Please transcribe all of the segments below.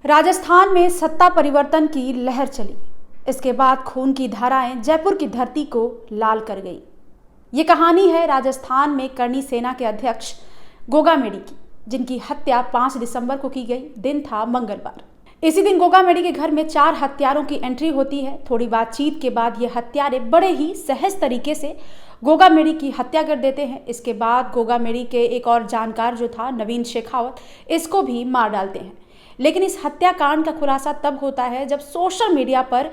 राजस्थान में सत्ता परिवर्तन की लहर चली। इसके बाद खून की धाराएं जयपुर की धरती को लाल कर गई। ये कहानी है राजस्थान में करणी सेना के अध्यक्ष गोगा मेडी की, जिनकी हत्या 5 दिसंबर को की गई। दिन था मंगलवार। इसी दिन गोगा मेडी के घर में 4 हत्यारों की एंट्री होती है। थोड़ी बातचीत के बाद ये हत्यारे बड़े ही सहज तरीके से गोगा मेडी की हत्या कर देते हैं। इसके बाद गोगा मेडी के एक और जानकार जो था नवीन शेखावत, इसको भी मार डालते हैं। लेकिन इस हत्याकांड का खुलासा तब होता है जब सोशल मीडिया पर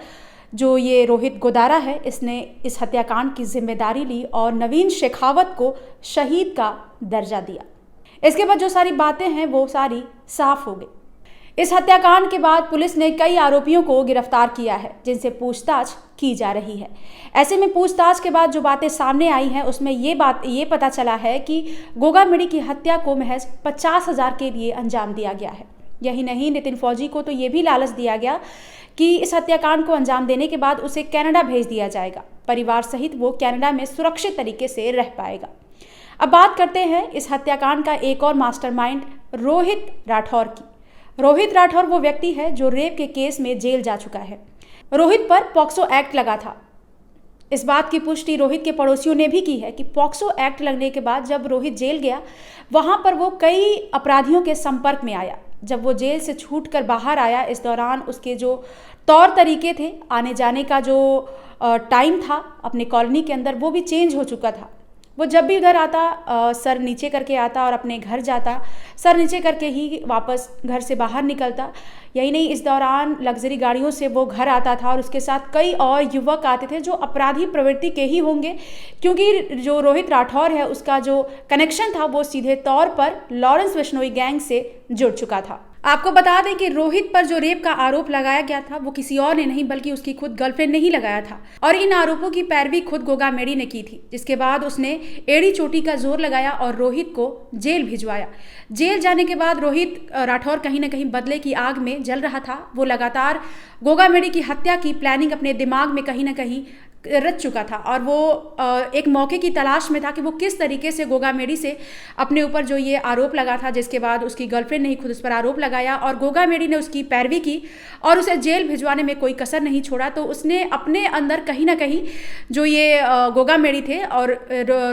जो ये रोहित गोदारा है, इसने इस हत्याकांड की जिम्मेदारी ली और नवीन शेखावत को शहीद का दर्जा दिया। इसके बाद जो सारी बातें हैं वो सारी साफ हो गई। इस हत्याकांड के बाद पुलिस ने कई आरोपियों को गिरफ्तार किया है, जिनसे पूछताछ की जा रही है। ऐसे में पूछताछ के बाद जो बातें सामने आई हैं उसमें ये पता चला है कि गोगा मेडी की हत्या को महज 50,000 के लिए अंजाम दिया गया है। यही नहीं, नितिन फौजी को तो ये भी लालच दिया गया कि इस हत्याकांड को अंजाम देने के बाद उसे कनाडा भेज दिया जाएगा। परिवार सहित वो कनाडा में सुरक्षित तरीके से रह पाएगा। अब बात करते हैं इस हत्याकांड का एक और मास्टरमाइंड रोहित राठौर की। रोहित राठौर वो व्यक्ति है जो रेप के केस में जेल जा चुका है। रोहित पर पॉक्सो एक्ट लगा था। इस बात की पुष्टि रोहित के पड़ोसियों ने भी की है कि पॉक्सो एक्ट लगने के बाद जब रोहित जेल गया, वहां पर वो कई अपराधियों के संपर्क में आया। जब वो जेल से छूटकर बाहर आया, इस दौरान उसके जो तौर तरीके थे, आने जाने का जो टाइम था अपने कॉलोनी के अंदर, वो भी चेंज हो चुका था। वो जब भी उधर आता सर नीचे करके आता और अपने घर जाता, सर नीचे करके ही वापस घर से बाहर निकलता। यही नहीं, इस दौरान लग्जरी गाड़ियों से वो घर आता था और उसके साथ कई और युवक आते थे जो अपराधी प्रवृत्ति के ही होंगे, क्योंकि जो रोहित राठौर है उसका जो कनेक्शन था वो सीधे तौर पर लॉरेंस बिश्नोई गैंग से जुड़ चुका था। आपको बता दें कि रोहित पर जो रेप का आरोप लगाया गया था वो किसी और ने नहीं बल्कि उसकी खुद गर्लफ्रेंड ने ही लगाया था और इन आरोपों की पैरवी खुद गोगा मेडी ने की थी, जिसके बाद उसने एड़ी चोटी का जोर लगाया और रोहित को जेल भिजवाया। जेल जाने के बाद रोहित राठौर कहीं ना कहीं बदले की आग में जल रहा था। वो लगातार गोगा मेडी की हत्या की प्लानिंग अपने दिमाग में कहीं ना कहीं रच चुका था और वो एक मौके की तलाश में था कि वो किस तरीके से गोगा मेडी से अपने ऊपर जो ये आरोप लगा था, जिसके बाद उसकी गर्लफ्रेंड ने ही खुद उस पर आरोप लगाया और गोगा मेडी ने उसकी पैरवी की और उसे जेल भिजवाने में कोई कसर नहीं छोड़ा। तो उसने अपने अंदर कहीं ना कहीं जो ये गोगा मेडी थे और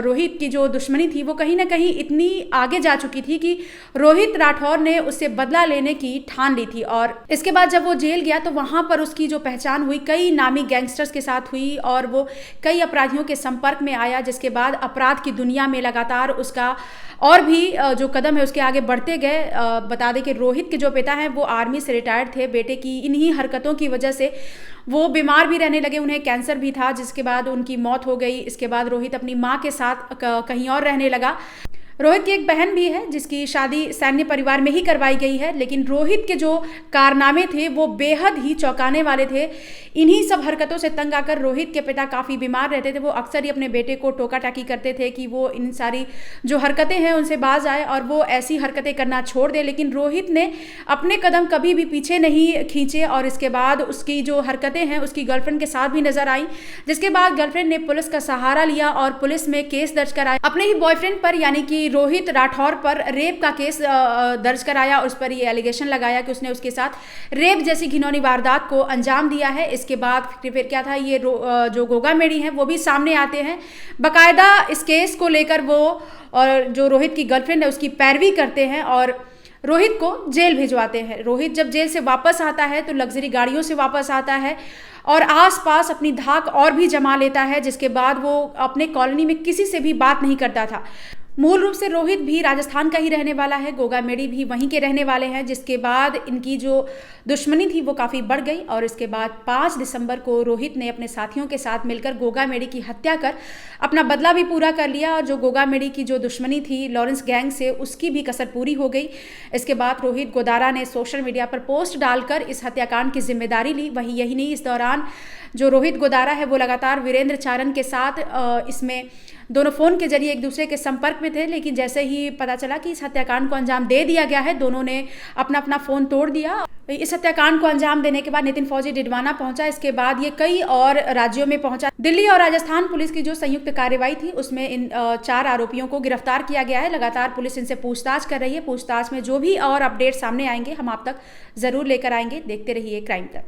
रोहित की जो दुश्मनी थी वो कहीं ना कहीं इतनी आगे जा चुकी थी कि रोहित राठौर ने उससे बदला लेने की ठान ली थी। और इसके बाद जब वो जेल गया तो वहां पर उसकी जो पहचान हुई कई नामी गैंगस्टर्स के साथ हुई और वो कई अपराधियों के संपर्क में आया, जिसके बाद अपराध की दुनिया में लगातार उसका और भी जो कदम है उसके आगे बढ़ते गए। बता दें कि रोहित के जो पिता हैं वो आर्मी से रिटायर्ड थे। बेटे की इन्हीं हरकतों की वजह से वो बीमार भी रहने लगे, उन्हें कैंसर भी था, जिसके बाद उनकी मौत हो गई। इसके बाद रोहित अपनी माँ के साथ कहीं और रहने लगा। रोहित की एक बहन भी है जिसकी शादी सैन्य परिवार में ही करवाई गई है, लेकिन रोहित के जो कारनामे थे वो बेहद ही चौंकाने वाले थे। इन्हीं सब हरकतों से तंग आकर रोहित के पिता काफ़ी बीमार रहते थे। वो अक्सर ही अपने बेटे को टोका टाकी करते थे कि वो इन सारी जो हरकतें हैं उनसे बाज आए और वो ऐसी हरकतें करना छोड़ दे, लेकिन रोहित ने अपने कदम कभी भी पीछे नहीं खींचे और इसके बाद उसकी जो हरकतें हैं उसकी गर्लफ्रेंड के साथ भी नजर आई, जिसके बाद गर्लफ्रेंड ने पुलिस का सहारा लिया और पुलिस में केस दर्ज कराया अपने ही बॉयफ्रेंड पर, यानी कि रोहित राठौर पर रेप का केस दर्ज कराया और उस पर ये एलिगेशन लगाया कि उसने उसके साथ रेप जैसी घिनौनी वारदात को अंजाम दिया है। इसके बाद फिर क्या था, ये जो गोगा मेडी हैं वो भी सामने आते हैं, बकायदा इस केस को लेकर वो और जो रोहित की गर्लफ्रेंड है उसकी पैरवी करते हैं और रोहित को जेल भिजवाते हैं। रोहित जब जेल से वापस आता है तो लग्जरी गाड़ियों से वापस आता है और आसपास अपनी धाक और भी जमा लेता है, जिसके बाद वो अपने कॉलोनी में किसी से भी बात नहीं करता था। मूल रूप से रोहित भी राजस्थान का ही रहने वाला है, गोगा मेडी भी वहीं के रहने वाले हैं, जिसके बाद इनकी जो दुश्मनी थी वो काफ़ी बढ़ गई और इसके बाद 5 दिसंबर को रोहित ने अपने साथियों के साथ मिलकर गोगा मेडी की हत्या कर अपना बदला भी पूरा कर लिया और जो गोगा मेडी की जो दुश्मनी थी लॉरेंस गैंग से, उसकी भी कसर पूरी हो गई। इसके बाद रोहित गोदारा ने सोशल मीडिया पर पोस्ट डालकर इस हत्याकांड की जिम्मेदारी ली। वही यही नहीं, इस दौरान जो रोहित गोदारा है वो लगातार वीरेंद्र चारण के साथ इसमें दोनों फ़ोन के जरिए एक दूसरे के संपर्क में थे, लेकिन जैसे ही पता चला कि इस हत्याकांड को अंजाम दे दिया गया है, दोनों ने अपना अपना फ़ोन तोड़ दिया। इस हत्याकांड को अंजाम देने के बाद नितिन फौजी डिडवाना पहुंचा। इसके बाद ये कई और राज्यों में पहुंचा। दिल्ली और राजस्थान पुलिस की जो संयुक्त कार्रवाई थी उसमें इन 4 आरोपियों को गिरफ्तार किया गया है। लगातार पुलिस इनसे पूछताछ कर रही है। पूछताछ में जो भी और अपडेट सामने आएंगे हम आप तक जरूर लेकर आएंगे। देखते रहिए क्राइम तक।